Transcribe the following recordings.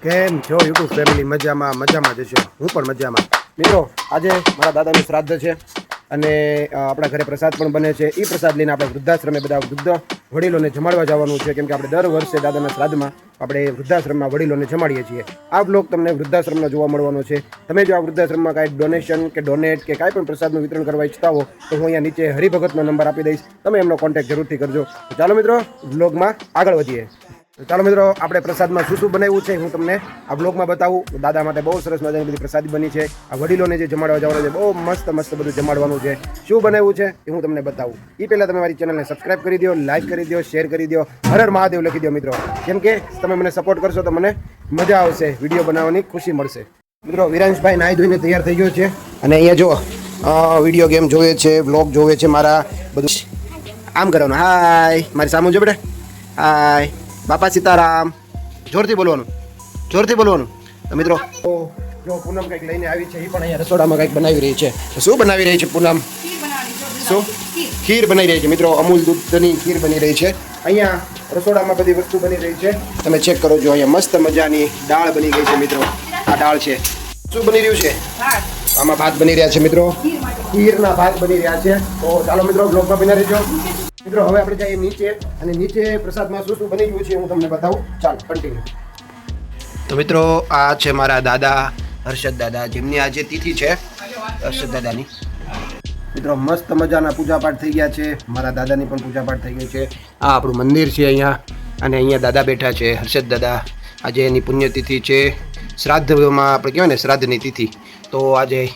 કેમ છો YouTube family? મજામાં જશો? હું પણ મજામાં. મિત્રો, આજે મારા દાદાનું શ્રાદ્ધ છે અને આપણા ઘરે પ્રસાદ પણ બને છે. એ પ્રસાદ લઈને આપણે વૃદ્ધાશ્રમે બધા વૃદ્ધ વડીલોને જમાડવા જવાનું છે, કેમ કે આપણે દર વર્ષે દાદાના શ્રાદ્ધમાં આપણે વૃદ્ધાશ્રમમાં વડીલોને જમાડીએ છીએ. આ બ્લોગ તમને વૃદ્ધાશ્રમમાં જોવા મળવાનો છે. તમે જો આ વૃદ્ધાશ્રમમાં કાંઈ ડોનેશન કે ડોનેટ કે કાંઈ પણ પ્રસાદનું વિતરણ કરવા ઈચ્છતા હો તો હું અહીંયા નીચે હરિભગતનો નંબર આપી દઈશ. તમે એમનો કોન્ટેક્ટ જરૂરથી કરજો. તો ચાલો મિત્રો, બ્લોગમાં આગળ વધીએ. ચાલો મિત્રો, આપણે પ્રસાદમાં શું શું બનાવ્યું છે હું તમને આ બ્લોગમાં બતાવું. દાદા માટે બહુ સરસ મજાની બધી પ્રસાદી બની છે. આ વડીલોને જે જમાડવા જવાનું છે, બહુ મસ્ત બધું જમાડવાનું છે. શું બનાવ્યું છે એ હું તમને બતાવું. એ પહેલાં તમે મારી ચેનલને સબસ્ક્રાઇબ કરી દો, લાઈક કરી દો, શેર કરી દો, હર હર મહાદેવ લખી દો મિત્રો. કેમ કે તમે મને સપોર્ટ કરશો તો મને મજા આવશે, વિડીયો બનાવવાની ખુશી મળશે. મિત્રો, વિરાંશભાઈ નાહી ધોઈને તૈયાર થઈ ગયો છે અને અહીંયા જો વિડીયો ગેમ જોવે છે, વ્લોગ જોવે છે મારા. બધું આમ કરવાનું. હાય, મારી સામું જો બેટા. હાય બાપા સીતારામ. જોરથી બોલવાનું. તો મિત્રો, જો પૂનમ કંઈક લઈને આવી છે. એ પણ અહીંયા રસોડામાં કંઈક બનાવી રહી છે. શું બનાવી રહી છે પૂનમ? શું? ખીર બનાવી રહી છે મિત્રો. અમૂલ દૂધની ખીર બની રહી છે. અહીંયા રસોડામાં બધી વસ્તુ બની રહી છે. તમે ચેક કરો જો, અહીંયા મસ્ત મજાની દાળ બની ગઈ છે મિત્રો. આ દાળ છે. શું બની રહ્યું છે? આમાં ભાત બની રહ્યા છે મિત્રો. ખીરના ભાત બની રહ્યા છે. તો ચાલો મિત્રો, બ્લોગમાં બની રહેજો. મિત્રો, હવે આપણે જઈએ નીચે અને નીચે પ્રસાદમાં શું શું બની ગયું છે હું તમને બતાવું. ચાલો કન્ટિન્યુ. તો મિત્રો, આ છે મારા દાદા હર્ષદ દાદા, જેમની આજે તિથિ છે હર્ષદ દાદાની. મિત્રો, મસ્ત મજાના પૂજાપાઠ થઈ ગયા છે. મારા દાદાની પણ પૂજાપાઠ થઈ ગઈ છે. આ આપણું મંદિર છે અહીંયા, અને અહીંયા દાદા બેઠા છે, હર્ષદ દાદા. આજે એની પુણ્યતિથિ છે. શ્રાદ્ધમાં આપણે કહેવાય ને, શ્રાદ્ધની તિથિ. તો આજે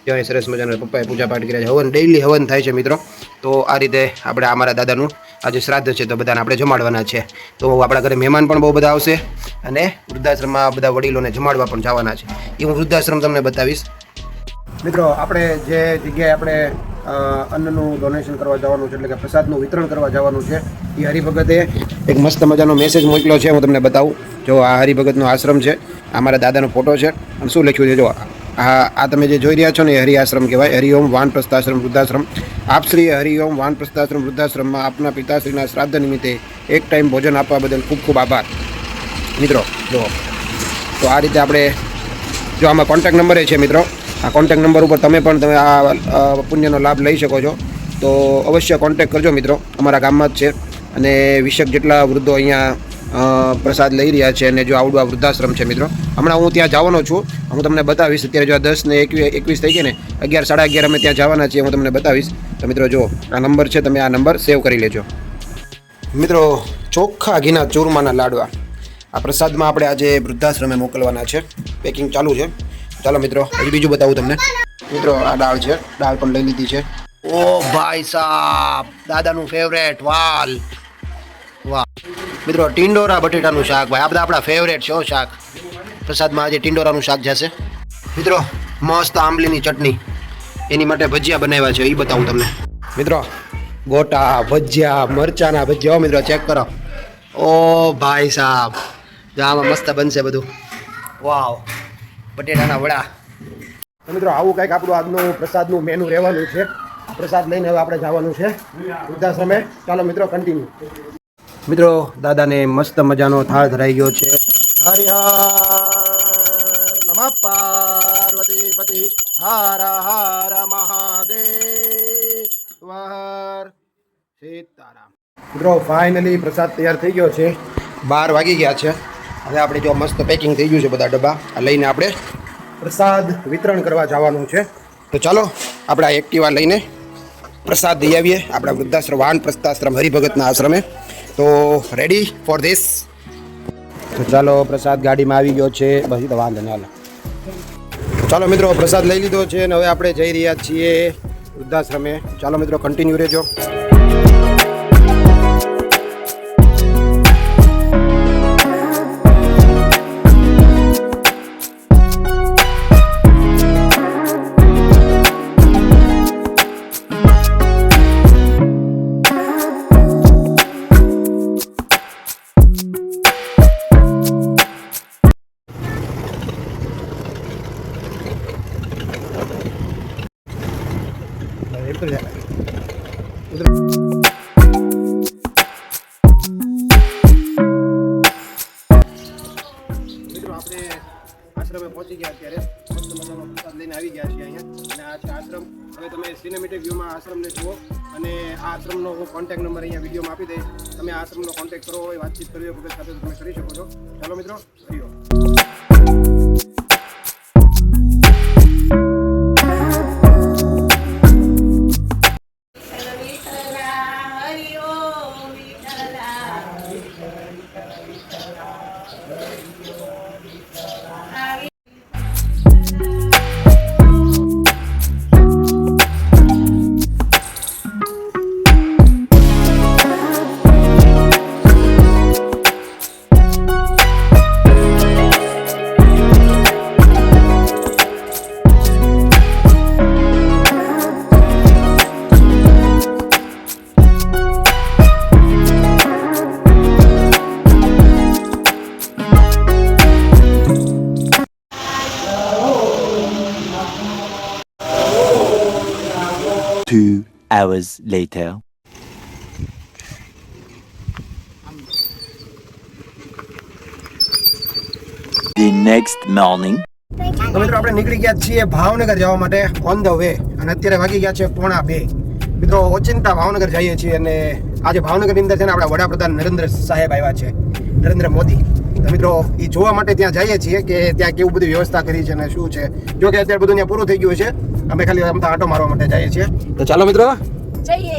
ત્યાં સરસ મજાના પપ્પાએ પૂજાપાઠ કર્યા છે. હવન, ડેઈલી હવન થાય છે મિત્રો. તો આ રીતે આપણે અમારા દાદાનું આજે શ્રાદ્ધ છે, તો બધાને આપણે જમાડવાના છે. તો આપણા ઘરે મહેમાન પણ બહુ બધા આવશે અને વૃદ્ધાશ્રમમાં બધા વડીલોને જમાડવા પણ જવાના છે. એ હું વૃદ્ધાશ્રમ તમને બતાવીશ. મિત્રો, આપણે જે જગ્યાએ આપણે અન્નનું ડોનેશન કરવા જવાનું છે, એટલે કે પ્રસાદનું વિતરણ કરવા જવાનું છે, એ હરિભગતે એક મસ્ત મજાનો મેસેજ મોકલ્યો છે. હું તમને બતાવું. જો આ હરિભગતનો આશ્રમ છે, આ મારા દાદાનો ફોટો છે. અને શું લખ્યું છે જો, આ તમે જે જોઈ રહ્યા છો ને, એ હરિ આશ્રમ કહેવાય. હરિઓમ વાનપ્રસ્થાશ્રમ વૃદ્ધાશ્રમ. આપ શ્રી હરિઓમ વાનપ્રસ્થાશ્રમ વૃદ્ધાશ્રમમાં આપના પિતાશ્રીના શ્રાદ્ધ નિમિત્તે એક ટાઈમ ભોજન આપવા બદલ ખૂબ ખૂબ આભાર. મિત્રો જો, તો આ રીતે આપણે જો આમાં કોન્ટેક્ટ નંબર છે મિત્રો. આ કોન્ટેક્ટ નંબર ઉપર તમે આ પુણ્યનો લાભ લઈ શકો છો. તો અવશ્ય કોન્ટેક્ટ કરજો મિત્રો. અમારા ગામમાં જ છે અને 20 જેટલા વૃદ્ધો અહીંયા પ્રસાદ લઈ રહ્યા છે. અને જો આવડું આ વૃદ્ધાશ્રમ છે મિત્રો. હમણાં હું ત્યાં જવાનો છું, હું તમને બતાવીશ. અત્યારે જો 10 ને 21 થઈ ગઈ ને, 11, 11:30 અમે ત્યાં જવાના છીએ. હું તમને બતાવીશ. તો મિત્રો જો, આ નંબર છે, તમે આ નંબર સેવ કરી લેજો. મિત્રો, ચોખ્ખા ઘીના ચૂરમાના લાડવા આ પ્રસાદમાં આપણે આજે વૃદ્ધાશ્રમે મોકલવાના છે. પેકિંગ ચાલુ છે. ચાલો મિત્રો, હજી બીજું બતાવું તમને. મિત્રો, આ દાળ છે, દાળ પણ લઈ લીધી છે. ઓ ભાઈ સાહેબ, દાદાનું ફેવરેટ વાલ. વાહ મિત્રો, ટિંડોરા બટેટાનું શાક. ભાઈ, આ બધા આપણા ફેવરેટ છે શાક. પ્રસાદમાં આજે ટિંડોરાનું શાક જશે. મિત્રો, મસ્ત આંબલીની ચટણી, એની માટે ભજીયા બનાવ્યા છે, એ બતાવું તમને. મિત્રો, ગોટા ભજીયા, મરચાના ભજીયા. મિત્રો ચેક કરો. ઓ ભાઈ સાહેબ, આમાં મસ્ત બનશે બધું. વાવ, બટેટાના વડા. તો મિત્રો, આવું કંઈક આપણું આજનું પ્રસાદનું મેનુ રહેવાનું છે. પ્રસાદ લઈને હવે આપણે જવાનું છે વૃદ્ધાશ્રમે. ચાલો મિત્રો, કન્ટિન્યુ. મિત્રો, દાદાને મસ્ત મજાનો થાળ ધરાઈ ગયો છે. હરિ નમઃ પાર્વતી પતિ હર હર મહાદેવ હર સીતારામ. મિત્રો, ફાઇનલી પ્રસાદ તૈયાર થઈ ગયો છે. 12 વાગી ગયા છે. હવે આપણે જો મસ્ત પેકિંગ થઈ ગયું છે, બધા ડબ્બા લઈને આપણે પ્રસાદ વિતરણ કરવા જવાનું છે. તો ચાલો આપણે આ એક્ટિવા લઈને પ્રસાદ દઈ આવીએ આપણા વૃદ્ધાશ્રમ વાનપ્રસ્થાશ્રમ હરિભગતના આશ્રમે. તો રેડી ફોર ધીસ. તો ચાલો, પ્રસાદ ગાડીમાં આવી ગયો છે. બસ તો વાંધો નહીં. ચાલો મિત્રો, પ્રસાદ લઈ લીધો છે અને હવે આપણે જઈ રહ્યા છીએ વૃદ્ધાશ્રમે. ચાલો મિત્રો, કન્ટિન્યુ રહેજો. મિત્રો, આપણે ગયા અત્યારે મસ્ત મજાનો પ્રસાદ લઈને આવી ગયા છીએ અહીંયા અને આ છે આશ્રમ. હવે તમે સિનેમેટિક વ્યૂમાં આશ્રમને જુઓ અને આ આશ્રમનો હું કોન્ટેક્ટ નંબર અહીંયા વિડીયોમાં આપી દઈશ. તમે આશ્રમનો કોન્ટેક્ટ કરો હોય, વાતચીત કરવી હોય ભગત સાથે તમે કરી શકો છો. ચાલો મિત્રો, Hariom. Two hours later. The next morning. તો મિત્રો આપણે નીકળી ગયા છીએ ભાવનગર જવા માટે ઓન ધ વે અને અત્યારે વાગી ગયા છે 1:30. મિત્રો ઓચિંતા ભાવનગર જઈએ છીએ અને આજે ભાવનગરની અંદર છે ને આપણા વડાપ્રધાન નરેન્દ્ર સાહેબ આવ્યા છે, નરેન્દ્ર મોદી. તો મિત્રો એ જોવા માટે ત્યાં જઈએ છીએ કે ત્યાં કેવું બધી વ્યવસ્થા કરી છે અને શું છે. જો કે અત્યારે બધું ત્યાં પૂરું થઈ ગયું છે, અમે ખાલી આમતા આંટો મારવા માટે જઈએ છીએ. તો ચાલો મિત્રો જઈએ.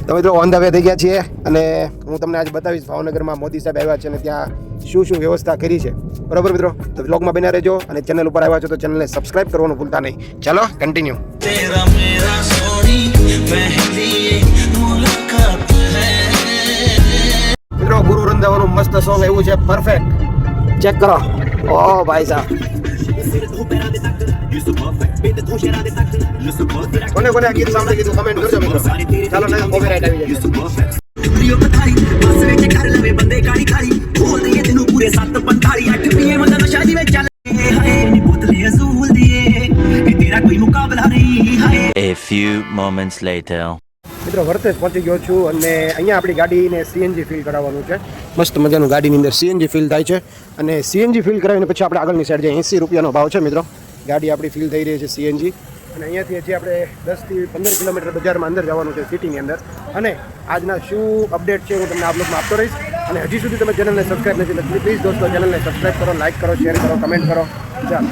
તો મિત્રો ઓન ધ વે થઈ ગયા છીએ અને હું તમને આજે બતાવીશ ભાવનગરમાં મોદી સાહેબ આવ્યા છે અને ત્યાં શું શું વ્યવસ્થા કરી છે. બરોબર મિત્રો, તો વ્લોગમાં બન્યા રહેજો અને ચેનલ ઉપર આવ્યા છો તો ચેનલને સબસ્ક્રાઇબ કરવાનું ભૂલતા નહીં. ચાલો કન્ટિન્યુ. મિત્રો ગુરુ રંધાવાનું મસ્ત સોંગ એવું છે, પરફેક્ટ. ચેક કરો. ઓ ભાઈ સાહેબ, કોને કોને આ ગીત સાંભળી કીધું કમેન્ટ કરજો મિત્રો. ચાલો ને કોપીરાઈટ આવી જાય. A few moments later. મિત્રો વર્તેજ પહોંચી ગયો છું અને અહીંયા આપણી ગાડીને સીએનજી ફિલ કરાવવાનું છે. મસ્ત મજાનું ગાડીની અંદર સીએનજી ફિલ થાય છે અને સીએનજી ફિલ કરાવીને પછી આપણે આગળની સાઈડ જે 80 રૂપિયાનો ભાવ છે મિત્રો. ગાડી આપણી ફિલ થઈ રહી છે સીએનજી અને અહીંયાથી હજી આપણે 10 થી 15 કિલોમીટર બજારમાં અંદર જવાનું છે સિટીની અંદર. અને આજના શું અપડેટ છે હું તમને આ બ્લોગમાં આપતો રહીશ. અને હજી સુધી તમે ચેનલને સબસ્ક્રાઈબ નથી તો પ્લીઝ દોસ્તો ચેનલને સબસ્ક્રાઈબ કરો, લાઇક કરો, શેર કરો, કમેન્ટ કરો. ચાલો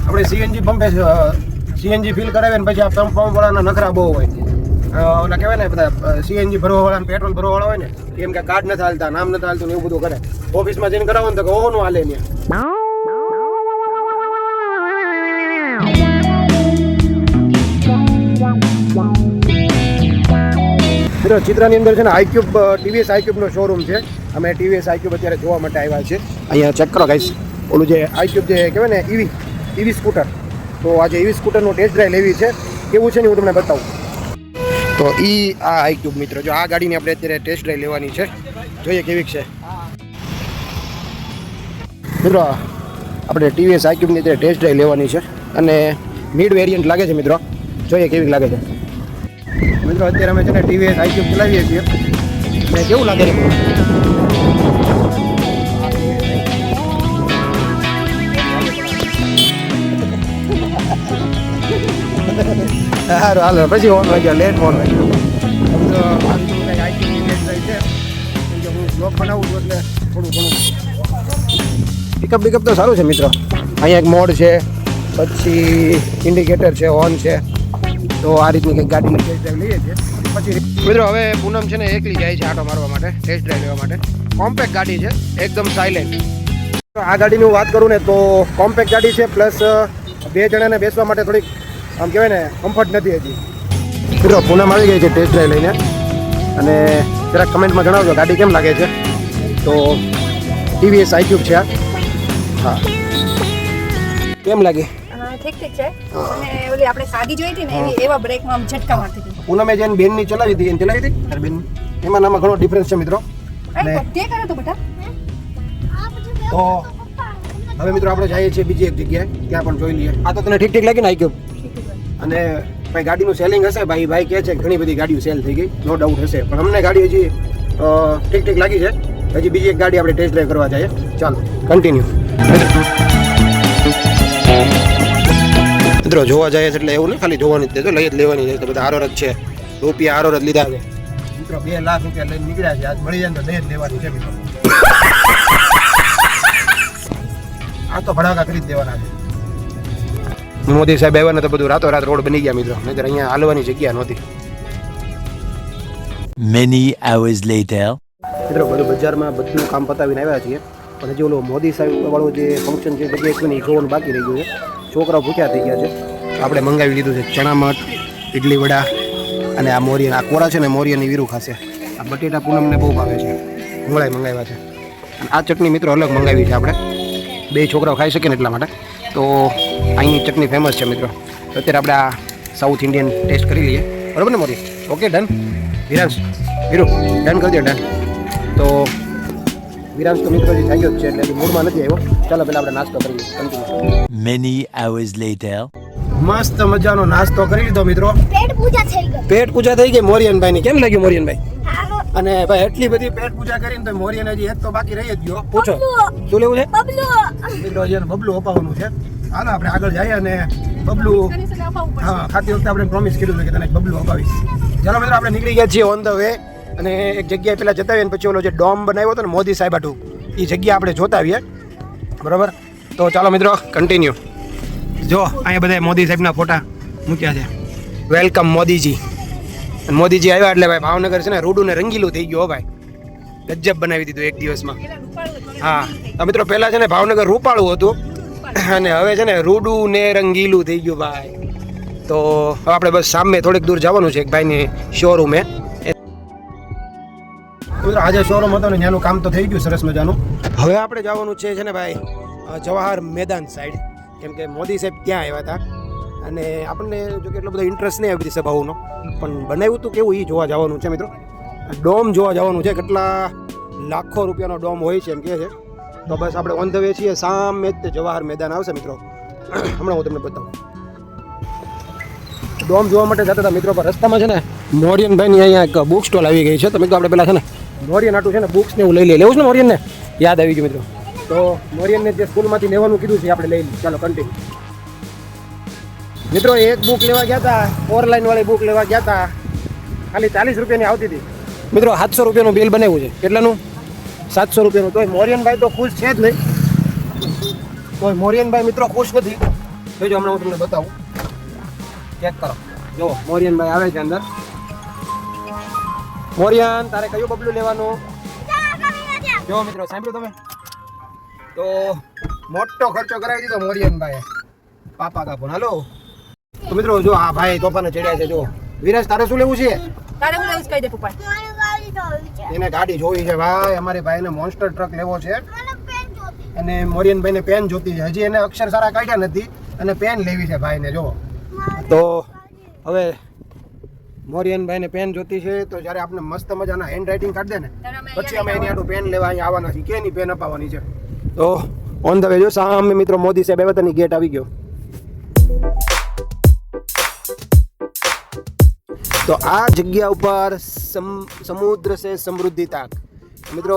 આપણે સીએનજી પંપે સીએનજી ફિલ કરાવીએ ને પછી આ પંપવાળાના નખરા બહુ હોય. ઓલા કહેવાય ને બધા સીએનજી ભરવાવાળા પેટ્રોલ ભરવાવાળા હોય ને એમ કે કાર્ડ નથી હાલતા, નામ નથી હાલતું ને એવું બધું કરે. ઓફિસમાં જઈને કરાવો ને તો ઓનું હાલે ને. મિત્રો ચિત્રાની અંદર છે ને આઈક્યુબ ટીવીએસ આઈક્યુબનો શોરૂમ છે. અમે ટીવીએસ આઈક્યુબ અત્યારે જોવા માટે આવ્યા છે. અહીંયા ચેક કરો ગાઈસ, ઓલું જે આઈક્યુબ જે કહેવાય ને ઈવી સ્કૂટર. તો આજે ઈવી સ્કૂટરનો ટેસ્ટ ડ્રાઈવ લેવી છે. કેવું છે ને હું તમને બતાવું. તો આ આઈક્યુબ મિત્રો, જો આ ગાડીની આપણે અત્યારે ટેસ્ટ ડ્રાઈવ લેવાની છે. જોઈએ કેવી છે મિત્રો. આપણે ટીવીએસ આઈક્યુબની અત્યારે ટેસ્ટ ડ્રાઈવ લેવાની છે અને મિડ વેરિયન્ટ લાગે છે મિત્રો. જોઈએ કેવી લાગે છે મિત્રો. અત્યારે અમે છે ને ટીવીએસ આઈક્યુબ ચલાવીએ છીએ અને કેવું લાગે છે સારું હાલો પછી ફોન વાગ્યો, લેટ ફોન વાગ્યો. તો આ રીતનું કંઈક આઈક્યુબની ટેસ્ટ ડ્રાઈવ છે. કેમ કે હું બ્લોગ બનાવું છું એટલે થોડું ઘણું પિકઅપ તો સારું છે મિત્રો. અહીંયા એક મોડ છે, પછી ઇન્ડિકેટર છે, ઓન છે. તો આ રીતની કંઈક ગાડીની ટેસ્ટ ડ્રાઈવ લઈએ છીએ. પછી મિત્રો હવે પૂનમ છે ને એકલી જાય છે આટો મારવા માટે, ટેસ્ટ ડ્રાઈવ લેવા માટે. કોમ્પેક્ટ ગાડી છે, એકદમ સાયલેન્ટ. આ ગાડીની હું વાત કરું ને તો કોમ્પેક્ટ ગાડી છે, પ્લસ 2 જણાને બેસવા માટે થોડીક આમ કહેવાય ને કમ્ફર્ટ નથી હજી. મિત્રો પૂનમ આવી ગઈ છે ટેસ્ટ ડ્રાઈવ લઈને અને જરાક કમેન્ટમાં જણાવજો ગાડી કેમ લાગે છે. તો ટીવીએસ આઈક્યુબ છે આ. હા કેમ લાગે? ઠીક છે. અને ઓલી આપણે સાદી જોઈ હતી ને એવા બ્રેકમાં આમ ઝટકા મારતી હતી. પૂનમે જેને બેનની ચલાવી હતી એને ચલાવી હતી તાર બેન. એમાં નામાં ઘણો ડિફરન્સ છે મિત્રો. તે કરે તો બેટા. તો હવે મિત્રો આપણે જઈએ છીએ બીજી એક જગ્યાએ, ત્યાં પણ જોઈ લઈએ. આ તો તને ઠીક લાગી ને આઈક્યુબ? અને ભાઈ ગાડીનું સેલિંગ હશે, ભાઈ કહે છે ઘણી બધી ગાડીઓ સેલ થઈ ગઈ, નો ડાઉટ હશે, પણ અમને ગાડી હજી ઠીક લાગી છે. હજી બીજી એક ગાડી આપણે ટેસ્ટ ડ્રાઈવ કરવા જઈએ. ચાલો કન્ટિન્યુ. મિત્રો જોવા જાય છે એટલે એવું ને ખાલી જોવાની જ લઈ જ લેવાની છે તો બધા હારોર જ છે રૂપિયા હારોર જ લીધા છે મિત્રો 2 લાખ રૂપિયા લઈને નીકળ્યા છે આજ મળી જાય તો દઈ જ લેવાની છે મિત્રો આ તો ભડાકા કરી જ દેવાના છે મોદી સાહેબ આવ્યા ને તો બધું રાતોરાત રોડ બની ગયા મિત્રો નહીતર અહીંયા હાલવાની જગ્યા નહોતી Many hours later. મિત્રો બધું બજારમાં બધું કામ પતાવીને આવ્યા છીએ પણ હજી ઓલો મોદી સાહેબ વાળો જે ફંક્શન છે બધી એકને જોવાનું બાકી રહી ગયું છે છોકરાઓ ભૂખ્યા થઈ ગયા છે આપણે મંગાવી લીધું છે ચણા મઠ ઇડલી વડા અને આ મોરિયન આ કોરા છે ને મોરિયનની વીરું ખાશે આ બટેટા પૂનમને બહુ ભાવે છે મોળાઈ મંગાવ્યા છે અને આ ચટણી મિત્રો અલગ મંગાવી છે આપણે 2 છોકરાઓ ખાઈ શકે ને એટલા માટે તો અહીંની ચટણી ફેમસ છે મિત્રો તો અત્યારે આપણે આ સાઉથ ઇન્ડિયન ટેસ્ટ કરી લઈએ બરાબર ને મોરી ઓકે ડન વિરાંશ વીરુ ડન કરી દે ડન તો વિરાંશ તો મિત્રો હજી જાગ્યો જ છે એટલે હજી મૂડમાં નથી આવ્યો ચાલો પહેલાં આપણે નાસ્તો કરીએ કન્ટિન્યુ Many hours later. મસ્ત મજાનો નાસ્તો કરી લીધો મિત્રો પેટ પૂજા થઈ ગઈ. પેટ પૂજા થઈ ગઈ મોરિયનભાઈની કેમ લાગ્યું મોરિયનભાઈ હાલો. અને ભાઈ એટલી બધી પેટ પૂજા કરીને તો મોરિયન હજી એક તો બાકી રહી જ ગયો પૂછો બબલું. શું લેવું છે બબલુ. મિત્રો હજી એને બબલું અપાવવાનું છે હાલો આપણે આગળ જઈએ અને બબલું હા ખાતી વખતે આપણે પ્રોમિસ કર્યું છે કે તને એક બબલું અપાવીશ ચાલો મિત્રો આપણે નીકળી ગયા છીએ ઓન ધ વે અને એક જગ્યાએ પેલા જતા આવીએ પછી ઓલો જે ડોમ બનાવ્યો હતો ને મોદી સાહેબ આટું એ જગ્યા આપણે જોતા આવીએ બરાબર તો ચાલો મિત્રો કન્ટિન્યુ જો અહીંયા બધા મોદી સાહેબના ફોટા મૂક્યા છે વેલકમ મોદીજી અને મોદીજી આવ્યા એટલે ભાઈ ભાવનગર છે ને રૂડું ને રંગીલું થઈ ગયું હો ભાઈ ગજબ બનાવી દીધું એક દિવસમાં હા તો મિત્રો પહેલાં છે ને ભાવનગર રૂપાળું હતું અને હવે છે ને રૂડું ને રંગીલું થઈ ગયું ભાઈ તો હવે આપણે બસ સામે થોડીક દૂર જવાનું છે એક ભાઈની શોરૂમે મિત્રો આજે શોરૂમ હતો ને ત્યાંનું કામ તો થઈ ગયું સરસ મજાનું હવે આપણે જવાનું છે ને ભાઈ જવાહર મેદાન સાઈડ કેમ કે મોદી સાહેબ ત્યાં આવ્યા હતા અને આપણને જો કે એટલો બધો ઇન્ટરેસ્ટ નહીં આવી બધી સભાઓનો પણ બનાવ્યું હતું કેવું એ જોવા જવાનું છે મિત્રો ડોમ જોવા જવાનું છે કેટલા લાખો રૂપિયાનો ડોમ હોય છે એમ કહે છે તો બસ આપણે ઓન ધ વે છીએ સામે જ તે જવાહર મેદાન આવશે મિત્રો હમણાં હું તમને બતાવું ડોમ જોવા માટે જતા હતા મિત્રો પર રસ્તામાં છે ને મોરિયનભાઈની અહીંયા એક બુક સ્ટોલ આવી ગઈ છે તો મિત્રો આપણે પહેલાં છે ને મોરિયન આટું છે ને બુક્સ ને એવું લઈ લેવું છે ને મોરિયનને યાદ આવી ગયું મિત્રો તો મોરિયનને જે સ્કૂલમાંથી લેવાનું કીધું છે આપણે લઈ લઈએ ચાલો કન્ટિન્યુ મિત્રો એક બુક લેવા ગયા હતા ઓનલાઈન વાળી બુક લેવા ગયા હતા ખાલી 40 રૂપિયાની આવતી હતી મિત્રો 700 રૂપિયાનું બિલ બનાવ્યું છે કેટલાનું 700 રૂપિયાનું તોય મોરિયનભાઈ તો ખુશ છે જ નહીં તોય મોરિયનભાઈ મિત્રો ખુશ નથી જોજો હમણાં હું તમને બતાવું ચેક કરો જો મોરિયનભાઈ આવે છે અંદર મોરિયન તારે કયું બબલું લેવાનું જો મિત્રો સાંભળ્યું તમે તો મોટો ખર્ચો કરાવી દીધો મોરિયનભાઈએ પાપા કા ફોન હાલો તો મિત્રો જો આ ભાઈ તોફાને ચડ્યા છે જો વિરાજ તારે શું લેવું છે તારે હું લઈશ કહી દે પપ્પા મારે ગાડી જોવી છે. એને ગાડી જોવી છે ભાઈ અમારે ભાઈને મોન્સ્ટર ટ્રક લેવો છે મને પેન જોતી. અને મોરિયનભાઈને પેન જોતી છે હજી એને અક્ષર સારા કાઢ્યા નથી અને પેન લેવી છે ભાઈને જો તો હવે મોરિયનભાઈને પેન જોતી છે તો જ્યારે આપણે મસ્ત મજાના હેન્ડ રાઇટિંગ કાઢી દે ને પછી અમે એની આટલું પેન લેવા અહીંયા આવવાના છીએ કેની પેન અપાવવાની છે તો ઓન ધ વે જો સામે મિત્રો મોદી સાહેબ આવ્યા હતા ગેટ આવી ગયો તો આ જગ્યા ઉપર સમુદ્ર સે સમૃદ્ધિ તક મિત્રો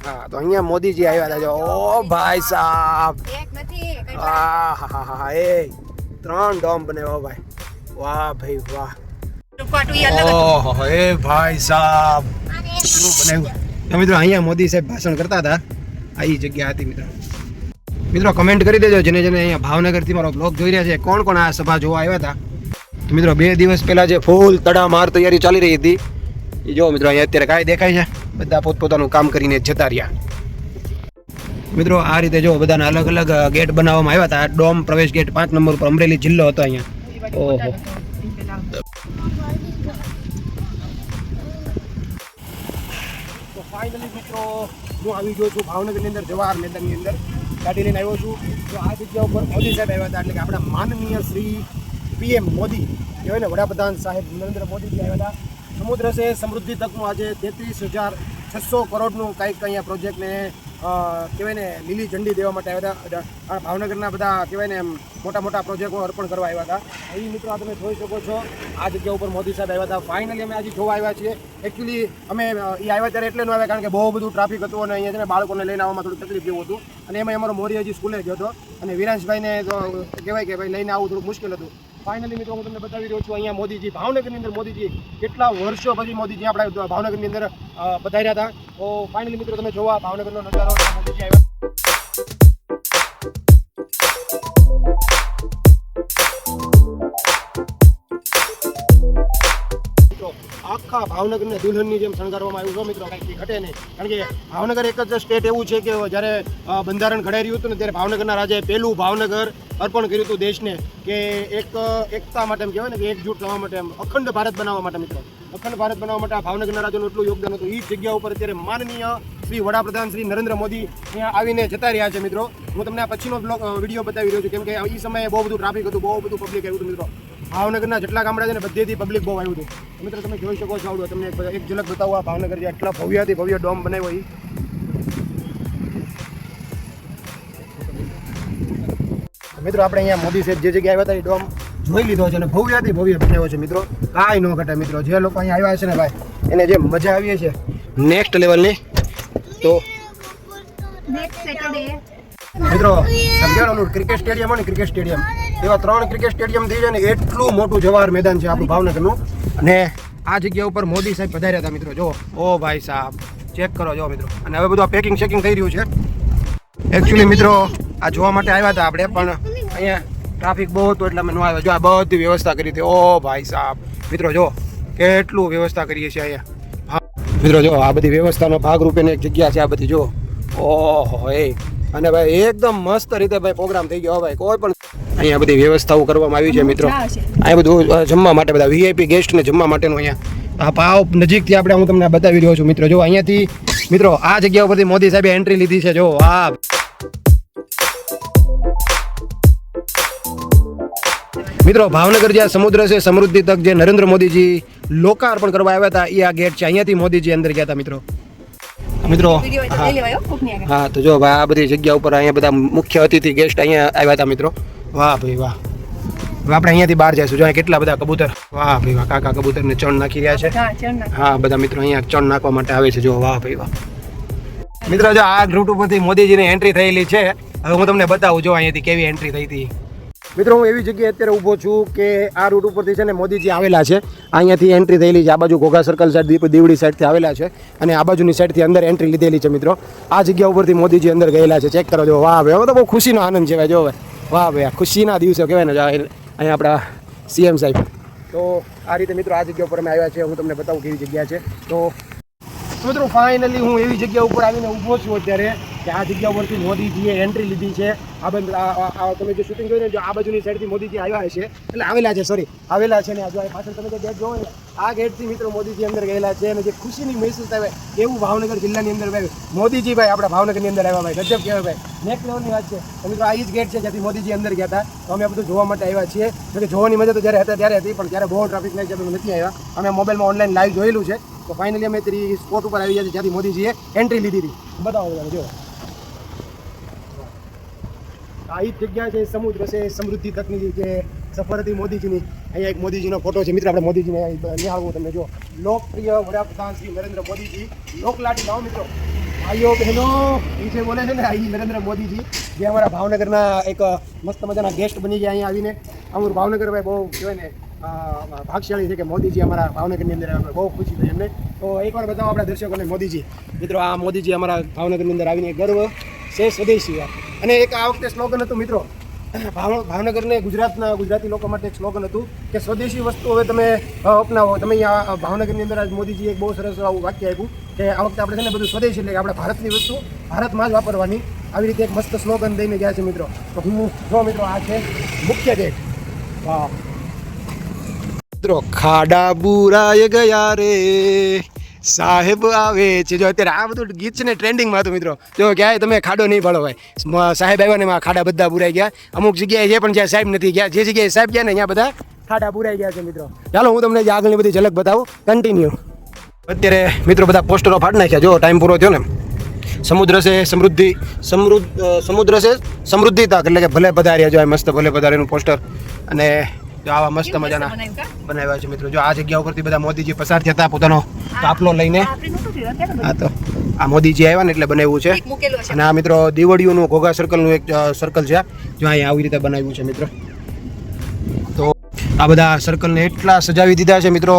હા તો અહીંયા મોદીજી આવ્યા હતા જો ઓ ભાઈ સાહેબ એક નથી કઈ હા એ 3 ડોમ બનાવ્યો ભાઈ વાહ ભાઈ વાહ રૂપાટુ ઈ અલગ હતું. ઓહો એ ભાઈ સાહેબ શું બનાવ્યું તો મિત્રો અહીંયા મોદી સાહેબ ભાષણ કરતા હતા આ ઈ જગ્યા હતી મિત્રો કમેન્ટ કરી દેજો જેને જેને અહીંયા ભાવનગરથી મારો બ્લોગ જોઈ રહ્યા છે કોણ કોણ આ સભા જોવા આવ્યા હતા તો મિત્રો 2 દિવસ પહેલા જે ફૂલ તડામાર તૈયારી ચાલી રહી હતી એ જો મિત્રો અહીંયા અત્યારે કાંઈ દેખાય છે બધા પોતપોતાનું કામ કરીને જતા રહ્યા મિત્રો આ રીતે જો બધાના અલગ અલગ ગેટ બનાવવામાં આવ્યા હતા ડોમ પ્રવેશ ગેટ 5 નંબર ઉપર અમરેલી જિલ્લો હતો અહીંયા ઓહો તો ફાઇનલી મિત્રો હું આવી ગયો છું ભાવનગરની અંદર જવાહર મેદાનની અંદર ગાડી લઈને આવ્યો છું તો આ જગ્યા ઉપર મોદી સાહેબ આવ્યા હતા એટલે કે આપણા માનનીય શ્રી PM મોદી કહેવાય ને વડાપ્રધાન સાહેબ નરેન્દ્ર મોદીજી આવ્યા હતા સમુદ્ર સે સમૃદ્ધિ તકનું આજે 33,600 કરોડનું કંઈક અહીંયા પ્રોજેક્ટને કહેવાય ને લીલી ઝંડી દેવા માટે આવ્યા હતા. આ ભાવનગરના બધા કહેવાય ને એમ મોટા મોટા પ્રોજેક્ટો અર્પણ કરવા આવ્યા હતા. અહીં મિત્રો આ તમે જોઈ શકો છો, આ જગ્યા ઉપર મોદી સાહેબ આવ્યા હતા. ફાઇનલી અમે આજે જોવા આવ્યા છીએ. એકચ્યુઅલી અમે એ આવ્યા ત્યારે એટલે ન આવ્યા કારણ કે બહુ બધું ટ્રાફિક હતું અને અહીંયા છે ને બાળકોને લઈને આવવામાં થોડું તકલીફ જેવું હતું. અને એમાં અમારો મોરી હજી સ્કૂલે ગયો હતો અને વિરાંશભાઈને તો કહેવાય કે ભાઈ લઈને આવવું થોડું મુશ્કેલ હતું. ફાઇનલી મિત્રો હું તમને બતાવી રહ્યો છું અહીંયા મોદીજી, ભાવનગરની અંદર મોદીજી કેટલા વર્ષો પછી મોદીજી આપણા ભાવનગરની અંદર પધાર્યા હતા. તો ફાઇનલી મિત્રો તમે જોવા ભાવનગરનો નજારો મોદીજી આવ્યા. આખા ભાવનગરને દુલ્હનની જેમ શણગારવામાં આવ્યું છે મિત્રો, કંઈક ઘટે નહીં. કારણ કે ભાવનગર એક જ સ્ટેટ એવું છે કે જ્યારે બંધારણ ઘડાઈ રહ્યું હતું ને ત્યારે ભાવનગરના રાજાએ પહેલું ભાવનગર અર્પણ કર્યું હતું દેશને, કે એકતા માટે એમ કહેવાય ને કે એકજૂટ થવા માટે, એમ અખંડ ભારત બનાવવા માટે મિત્રો. અખંડ ભારત બનાવવા માટે આ ભાવનગરના રાજાનું એટલું યોગદાન હતું. એ જગ્યા ઉપર અત્યારે માનનીય શ્રી વડાપ્રધાન શ્રી નરેન્દ્ર મોદી અહીંયા આવીને જતા રહ્યા છે મિત્રો. હું તમને આ પછીનો વિડીયો બતાવી રહ્યો છું કેમ કે એ સમયે બહુ બધું ટ્રાફિક હતું, બહુ બધું પબ્લિક આવ્યું હતું મિત્રો. ભાવનગરના જેટલા ગામડા છે ને બધેથી પબ્લિક બહુ આવ્યું હતું. મિત્રો તમે જોઈ શકો છો, આવડો તમને એક ઝલક બતાવો આ ભાવનગર જે આટલા ભવ્યથી ભવ્ય ડોમ બનાવ્યો એ. મિત્રો આપણે અહીંયા મોદી સાહેબ જે જગ્યાએ આવ્યા હતા એ ડોમ જોઈ લીધો છે અને ભવ્યથી ભવ્ય બનાવ્યો છે મિત્રો. કાંઈ ન ઘટે મિત્રો. જે લોકો અહીંયા આવ્યા છે ને ભાઈ એને જે મજા આવી છે નેક્સ્ટ લેવલની. તો નેક્સ્ટ સેટરડે મિત્રો સમજાણું ક્રિકેટ સ્ટેડિયમ હોય ને, ક્રિકેટ સ્ટેડિયમ એવા 3 ક્રિકેટ સ્ટેડિયમ થઈ જાય ને એટલું મોટું જવાહર મેદાન છે આપણું ભાવનગરનું. અને આ જગ્યા ઉપર મોદી સાહેબ પધાર્યા હતા મિત્રો. જો ઓ ભાઈ સાહેબ ચેક કરો જો મિત્રો. અને હવે બધું પેકિંગ શેકિંગ થઈ રહ્યું છે. એકચ્યુઅલી મિત્રો આ જોવા માટે આવ્યા હતા આપણે, પણ અહીંયા ટ્રાફિક બહુ હતું એટલે અમે ન આવ્યા. જો આ બધી વ્યવસ્થા કરી હતી. ઓ ભાઈ સાહેબ મિત્રો જો કેટલું વ્યવસ્થા કરીએ છીએ અહીંયા મિત્રો. જો આ બધી વ્યવસ્થાનો ભાગરૂપેની એક જગ્યા છે આ બધી. જો ઓહો એ અને ભાઈ એકદમ મસ્ત રીતે ભાઈ પ્રોગ્રામ થઈ ગયો ભાઈ. કોઈ પણ અહીંયા બધી વ્યવસ્થાઓ કરવામાં આવી છે મિત્રો. અહીંયા બધું જમવા માટે બધા વીઆઈપી ગેસ્ટને જમવા માટેનું અહીંયા આ ભાવ નજીકથી આપણે હું તમને બતાવી રહ્યો છું મિત્રો. જો અહીંયાથી મિત્રો આ જગ્યા ઉપરથી મોદી સાહેબે એન્ટ્રી લીધી છે. જો આ મિત્રો ભાવનગર જ્યાં સમુદ્ર છે સમૃદ્ધિ તક જે નરેન્દ્ર મોદીજી લોકાર્પણ કરવા આવ્યા હતા એ આ ગેટ છે. અહીંયાથી મોદીજી અંદર ગયા હતા મિત્રો. મિત્રો હા તો જો ભાઈ આ બધી જગ્યા ઉપર અહીંયા બધા મુખ્ય અતિથિ ગેસ્ટ અહીંયા આવ્યા હતા મિત્રો. વાહ ભાઈ વાહ. હવે આપણે અહીંયાથી બહાર જઈશું. જો કેટલા બધા કબૂતર. વાહ ભાઈ વાહ. કાકા કબૂતરને ચણ નાખી રહ્યા છે. હા બધા મિત્રો અહીંયા ચણ નાખવા માટે આવે છે. જો વાહ ભાઈ વાહ. મિત્રો જો આ રૂટ ઉપરથી મોદીજીની એન્ટ્રી થયેલી છે. હવે હું તમને બતાવું જો અહીંયાથી કેવી એન્ટ્રી થઈ હતી. મિત્રો હું એવી જગ્યાએ અત્યારે ઊભો છું કે આ રૂટ ઉપરથી છે ને મોદીજી આવેલા છે. અહીંયાથી એન્ટ્રી થયેલી છે. આ બાજુ ઘોઘા સર્કલ સાઈડ દીવડી સાઈડથી આવેલા છે અને આ બાજુની સાઈડથી અંદર એન્ટ્રી લીધેલી છે મિત્રો. આ જગ્યા ઉપરથી મોદીજી અંદર ગયેલા છે. ચેક કરો જો. વાહ ભાઈ હવે તો બહુ ખુશીનો આનંદ છે ભાઈ. જો વાહ ભાઈ આ ખુશીના દિવસો કહેવાય ને અહીંયા આપણા સીએમ સાહેબ. તો આ રીતે મિત્રો આ જગ્યા ઉપર અમે આવ્યા છે. હું તમને બતાવું કેવી જગ્યા છે. તો મિત્રો ફાઇનલી હું એવી જગ્યા ઉપર આવીને ઊભો છું અત્યારે કે આ જગ્યા ઉપરથી મોદીજીએ એન્ટ્રી લીધી છે. આ તમે જે શૂટિંગ જોઈને જો આ બાજુની સાઈડથી મોદીજી આવ્યા છે એટલે આવેલા છે આવેલા છે ને આ જો પાછળ તમે જે ગેટ જોવો ને આ ગેટથી મિત્રો મોદીજી અંદર ગયેલા છે અને જે ખુશીની મહેસૂસ આવે એવું ભાવનગર જિલ્લાની અંદર ભાઈ મોદીજી ભાઈ આપણા ભાવનગરની અંદર આવ્યા ભાઈ. ગજબ કહેવાય ભાઈ. નેક્સ્ટ લેવલની વાત છે. તો મિત્રો આ જ ગેટ છે જ્યાંથી મોદીજી અંદર ગયા હતા. તો અમે આ બધું જોવા માટે આવ્યા છીએ. કે જોવાની મજા તો જ્યારે હતા ત્યારે હતી પણ ત્યારે બહુ ટ્રાફિક લાગી જતું નથી આવ્યા. અમે મોબાઈલમાં ઓનલાઈન લાઈવ જોયેલું છે. તો ફાઇનલી અમે તેરી સ્પોટ ઉપર આવી ગયા છે જ્યાંથી મોદીજીએ એન્ટ્રી લીધી હતી. બતાવો જો આ જ જગ્યા છે સમુદ્ર છે સમૃદ્ધિ તકની જે સફર હતી મોદીજીની. અહીંયા એક મોદીજીનો ફોટો છે મિત્રો. આપણે મોદીજીને નિહાળવું તમને જો. લોકપ્રિય વડાપ્રધાન શ્રી નરેન્દ્ર મોદીજી લોકલાડી લાવો મિત્રો. ભાઈઓ બહેનો એ જે બોલે છે ને અહીં નરેન્દ્ર મોદીજી જે અમારા ભાવનગરના એક મસ્ત મજાના ગેસ્ટ બની ગયા અહીંયા આવીને. અમારું ભાવનગર ભાઈ બહુ કહેવાય ને ભાગશાળી છે કે મોદીજી અમારા ભાવનગરની અંદર આવે. બહુ ખુશી થઈ એમને. તો એકવાર બતાવો આપણા દર્શકોને મોદીજી. મિત્રો આ મોદીજી અમારા ભાવનગરની અંદર આવીને ગર્વ છે સ્વદેશી. અને એક આ વખતે સ્લોગન હતું મિત્રો ભાવનગરને ગુજરાતી લોકો માટે એક સ્લોગન હતું કે સ્વદેશી વસ્તુ હવે તમે અપનાવો. તમે અહીંયા ભાવનગરની અંદર આજ મોદીજી એક બહુ સરસ આવું વાક્ય આપ્યું કે આ વખતે આપણે છે ને બધું સ્વદેશી એટલે કે આપણે ભારતની વસ્તુ ભારતમાં જ વાપરવાની. આવી રીતે એક મસ્ત સ્લોગન દઈને ગયા છે મિત્રો. તો હું જો મિત્રો આ છે મુખ્ય ગેટ. વાહ મિત્રો ખાડા બુરાય ગયા રે સાહેબ આવે છે. જો અત્યારે આ બધું ગીત છે ને ટ્રેન્ડિંગમાં હતું મિત્રો. જો ક્યાંય તમે ખાડો નહીં પાડો ભાઈ. સાહેબ આવ્યા ને એમાં ખાડા બધા બુરાઈ ગયા. અમુક જગ્યાએ છે પણ જ્યાં સાહેબ નથી ગયા. જે જગ્યાએ સાહેબ ગયા ને ત્યાં બધા ખાડા બુરાઈ ગયા છે મિત્રો. ચાલો હું તમને આગળની બધી ઝલક બતાવું. કન્ટિન્યુ. અત્યારે મિત્રો બધા પોસ્ટરો ફાડી નાખ્યા. જો ટાઈમ પૂરો થયો ને સમુદ્ર છે સમૃદ્ધ છે સમૃદ્ધિ તક, એટલે કે ભલે પધાર્યા જો આ મસ્ત ભલે પધારેનું પોસ્ટર. અને જો આવા મસ્ત મજાના બનાવ્યું કા? બનાવ્યા છે મિત્રો. જો આ જગ્યા ઉપરથી બધા મોદીજી પસાર થયા હતા પોતાનો કાફલો લઈને. આપણે નહોતું જોયું, અત્યારે હા તો આ મોદીજી આવ્યા ને એટલે બનાવ્યું છે. બધું મૂકેલું હશે. અને આ મિત્રો દીવડીઓનું ઘોઘા સર્કલનું એક સર્કલ છે, જો અહીંયા આવી રીતે બનાવ્યું છે મિત્રો. તો આ બધા સર્કલને એટલા સજાવી દીધા છે મિત્રો.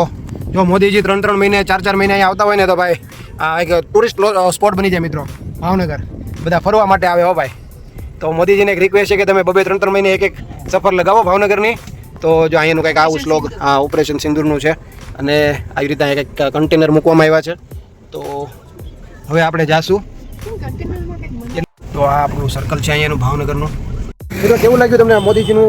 જો મોદીજી 3-3 મહિને 4-4 મહિને અહીંયા આવતા હોય ને તો ભાઈ આ એક ટુરિસ્ટ સ્પોટ બની જાય મિત્રો. ભાવનગર બધા ફરવા માટે આવે હો ભાઈ. તો મોદીજીને એક રિક્વેસ્ટ છે કે તમે 2-3 મહિને એક સફર લગાવો ભાવનગરની. તો જો અહીંયાનું કંઈક આવું સ્લોગ આ ઓપરેશન સિંદૂરનું છે. અને આવી રીતે અહીંયા કંઈક કન્ટેનર મૂકવામાં આવ્યા છે. તો હવે આપણે જાશું. કન્ટેનરમાં કંઈક મને- તો આ આપણું સર્કલ છે અહીંયાનું ભાવનગરનું. મિત્રો કેવું લાગ્યું તમને મોદીજીનું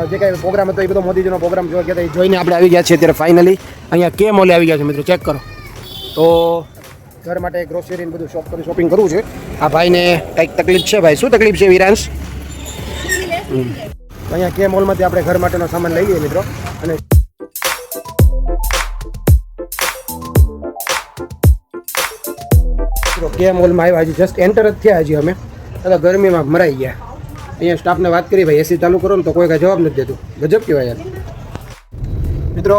જે કાંઈ પ્રોગ્રામ હતો એ બધો મોદીજીનો પ્રોગ્રામ જોવા ગયા હતા એ જોઈને આપણે આવી ગયા છીએ અત્યારે ફાઇનલી અહીંયા કે મોલે આવી ગયા છે મિત્રો. ચેક કરો. તો ઘર માટે ગ્રોસરી ને બધું શોપિંગ કરવું છે. આ ભાઈને કંઈક તકલીફ છે ભાઈ. શું તકલીફ છે વિરાંશ? તો અહીંયા કે મોલમાંથી આપણે ઘર માટેનો સામાન લઈ લઈએ મિત્રો. અને કે મોલમાં આવ્યા હજી જસ્ટ એન્ટર જ થયા હજી અમે. તો ગરમીમાં મરાઈ ગયા. અહીંયા સ્ટાફને વાત કરી ભાઈ એસી ચાલુ કરો ને તો કોઈ કાંઈ જવાબ નથી દેતું. ગજબ કહેવાય યાર મિત્રો.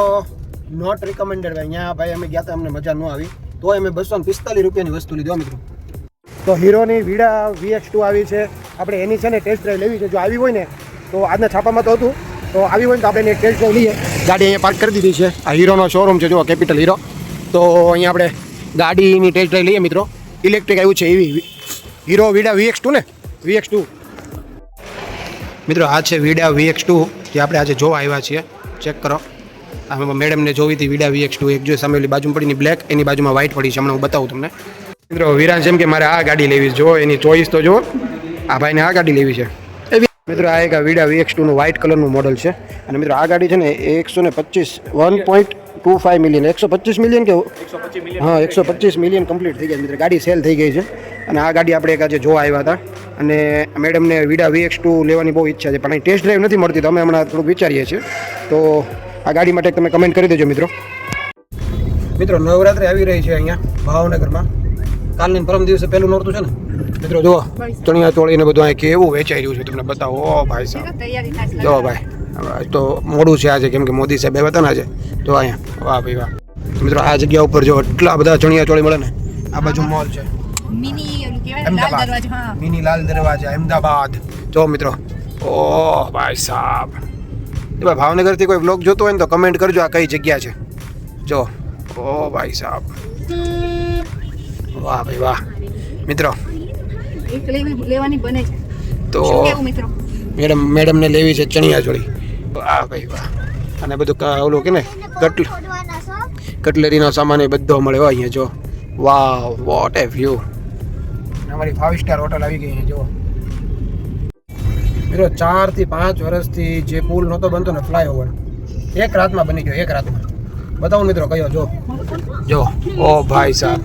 નોટ રિકમેન્ડેડ ભાઈ. અહીંયા ભાઈ અમે ગયા હતા અમને મજા ન આવી તો અમે 245 રૂપિયાની વસ્તુ લીધો મિત્રો. તો હીરોની વીડા VX2 આવી છે. આપણે એની છે ને ટેસ્ટ ડ્રાઈવ લેવી છે. જો આવી હોય ને તો આજના છાપામાં તો હતું, તો આવી હોય ને તો આપણે એની ટેસ્ટ ડ્રાઈવ લઈએ. ગાડી અહીંયા પાર્ક કરી દીધી છે. આ હીરોનો શોરૂમ છે જો કેપિટલ હીરો. તો અહીંયા આપણે ગાડીની ટેસ્ટ ડ્રાઈવ લઈએ મિત્રો. ઇલેક્ટ્રિક આવ્યું છે એવી હીરો વીડા VX2 ને VX2 મિત્રો. આ છે વીડા VX2 જે આપણે આજે જોવા આવ્યા છીએ. ચેક કરો. આ મેડમને જોવી હતી વીડા VX2. એક જો સામે ઓલી બાજુમાં પડીની બ્લેક, એની બાજુમાં વ્હાઇટ પડી છે. હમણાં હું બતાવું તમને મિત્રો. વિરાંશ એમ કે મારે આ ગાડી લેવી જો એની ચોઈસ તો જો આ ભાઈને આ ગાડી લેવી છે મિત્રો. આ એક વીડા VX2 નું વ્હાઇટ કલરનું મોડલ છે. અને મિત્રો આ ગાડી છે ને 125 મિલિયન 125 મિલિયન કે હા 125 મિલિયન કમ્પ્લીટ થઈ ગયા મિત્રો. ગાડી સેલ થઈ ગઈ છે. અને આ ગાડી આપણે એક આજે જોવા આવ્યા હતા. અને મેડમને વીડા VX2 લેવાની બહુ ઈચ્છા છે પણ અહીં ટેસ્ટ ડ્રાઈવ નથી મળતી. તો અમે હમણાં થોડુંક વિચારીએ છીએ. તો આ ગાડી માટે તમે કમેન્ટ કરી દેજો મિત્રો. મિત્રો નવરાત્રિ આવી રહી છે અહીંયા ભાવનગરમાં. કાલની પરમ દિવસે પહેલું નોરતું છે ને મિત્રો. જુઓ ચણિયા ચોળી ને બધું અહીંયા કેવું વેચાઈ રહ્યું છે તમને બતાવો. ઓ ભાઈ સાહેબ તૈયારી થાય છે. જો ભાઈ તો મોડું છે આજે કેમ કે મોદી સાહેબ આવ્યા હતા ને આજે. તો અહીંયા વાહ ભાઈ વાહ. મિત્રો આ જગ્યા ઉપર જો એટલા બધા ચણિયા ચોળી મળે ને. આ બાજુ મોલ છે મિની ઓલું કહેવાય ને, લાલ દરવાજો. હા મિની લાલ દરવાજા અમદાવાદ. જો મિત્રો ઓ ભાઈ સાહેબ એ ભાઈ ભાવનગરથી કોઈ બ્લોગ જોતો હોય ને તો કમેન્ટ કરજો આ કઈ જગ્યા છે. જો ઓ ભાઈ સાહેબ વાહ ભાઈ વાહ મિત્રો. એક લેવાની બને છે. તો શું કેવું મિત્રો? મેડમને લેવી છે ચણિયા ચોળી. વાહ ભાઈ વાહ. અને બધું ઓલું કે ને છોડવાના છો કટલેરીનો સામાન એ બધો મળે હો અહીંયા. જો વાહ વોટ એ વ્યૂ. અમારી 5 સ્ટાર હોટલ આવી ગઈ અહીંયા. જો મિત્રો 4 થી 5 વર્ષથી જે પુલ નહોતો બનતો ને ફ્લાયઓવર એક રાતમાં બની ગયો. એક રાતમાં બતાવું મિત્રો કયો જો ઓ ભાઈ સાહેબ.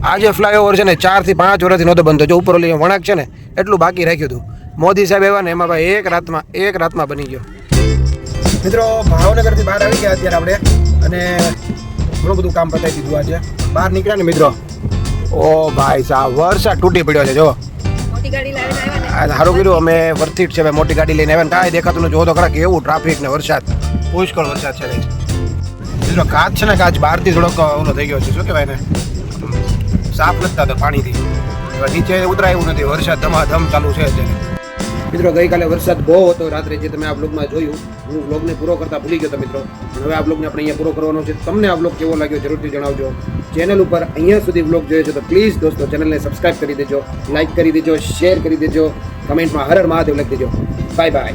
આ જે ફ્લાયઓવર છે ને 4 થી 5 વર્ષથી નહોતો બનતો. જો ઉપર ઓલી વળાંક છે ને એટલું બાકી રાખ્યું હતું. મોદી સાહેબ આવ્યા ને એમાં ભાઈ એક રાતમાં બની ગયો. મિત્રો ભાવનગરથી બહાર આવી ગયા અત્યારે આપણે. અને ઘણું બધું કામ પતાવી દીધું આજે. બહાર નીકળ્યા ને મિત્રો ઓ ભાઈ સાહેબ વરસાદ તૂટી પડ્યો છે. જો મોટી ગાડી લાવીને આવ્યા ને. આ સારું કર્યું અમે વર્થિટ છે ભાઈ. મોટી ગાડી લઈને આવ્યા ને કાંઈ દેખાતું નથી. જો તો ખરા કેવું ટ્રાફિક ને વરસાદ પુષ્કળ વરસાદ છે. મિત્રો કાચ છે ને કાચ બહારથી થોડોક ઓલો થઈ ગયો છે. શું કહેવાય ને સાફ નથી થતો પાણીથી. નીચે ઉતરાય એવું નથી. વરસાદ ધમાધમ ચાલુ છે અત્યારે. મિત્રો ગઈકાલે વરસાદ બહુ હતો રાત્રે જે તમે આ બ્લોગમાં જોયું. હું બ્લોગને પૂરો કરતા ભૂલી ગયો હતો મિત્રો. હવે આ બ્લોગને આપણે અહીંયા પૂરો કરવાનો છે. તમને આ બ્લોગ કેવો લાગ્યો જરૂરથી જણાવજો. ચેનલ ઉપર અહીંયા સુધી બ્લોગ જોયો છે તો પ્લીઝ દોસ્તો ચેનલને સબસ્ક્રાઇબ કરી દેજો, લાઇક કરી દેજો, શેર કરી દેજો, કમેન્ટમાં હર હર મહાદેવ લખી દેજો. Bye bye.